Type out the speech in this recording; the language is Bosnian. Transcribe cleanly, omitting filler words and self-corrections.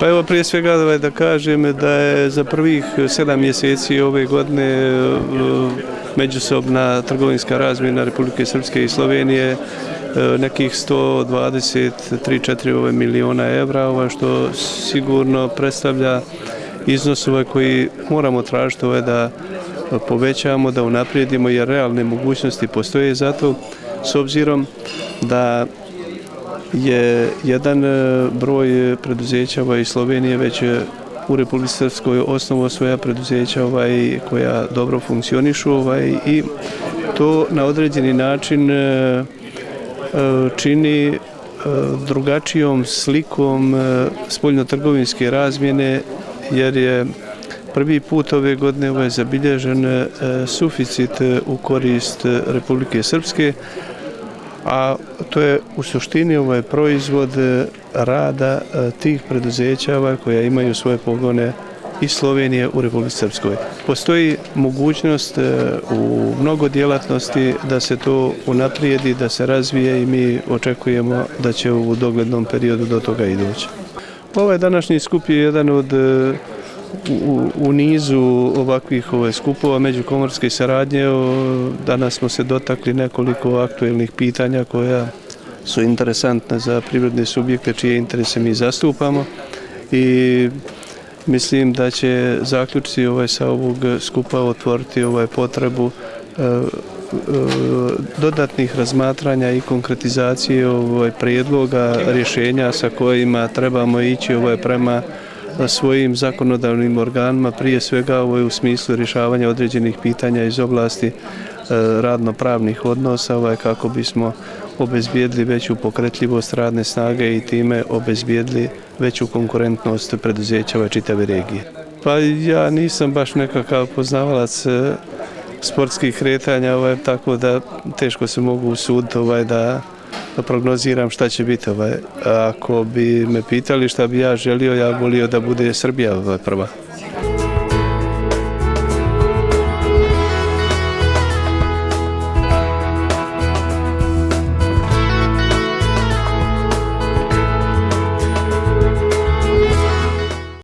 Pa evo prije svega da kažem da je za prvih 7 mjeseci ove godine međusobna trgovinska razmjena Republike Srpske i Slovenije nekih 123-4 milijuna evra, što sigurno predstavlja iznos koji moramo tražiti da povećamo, da unaprijedimo, jer realne mogućnosti postoje za to, s obzirom da je jedan broj preduzeća iz Slovenije već u Republici Srpskoj osnovo svoja preduzeća koja dobro funkcionišu i to na određeni način čini drugačijom slikom spoljnotrgovinske razmjene, jer je prvi put ove godine zabilježen suficit u korist Republike Srpske, a to je u suštini proizvod rada tih preduzeća koja imaju svoje pogone iz Slovenije u Republici Srpskoj. Postoji mogućnost u mnogo djelatnosti da se to unaprijedi, da se razvije i mi očekujemo da će u doglednom periodu do toga i doći. Ovaj današnji skup je jedan od u nizu ovakvih skupova međukomorske saradnje. Danas smo se dotakli nekoliko aktuelnih pitanja koja su interesantna za privredne subjekte čije interese mi zastupamo i mislim da će zaključci sa ovog skupa otvoriti potrebu dodatnih razmatranja i konkretizacije prijedloga rješenja sa kojima trebamo ići prema svojim zakonodavnim organima, prije svega u smislu rješavanja određenih pitanja iz oblasti radno-pravnih odnosa, kako bismo obezbijedili veću pokretljivost radne snage i time obezbijedili veću konkurentnost preduzeća čitave regije. Pa ja nisam baš nekakav poznavalac sportskih kretanja, tako da teško se mogu usuditi da prognoziram šta će biti. Ako bi me pitali šta bi ja želio, ja volio da bude Srbija prva.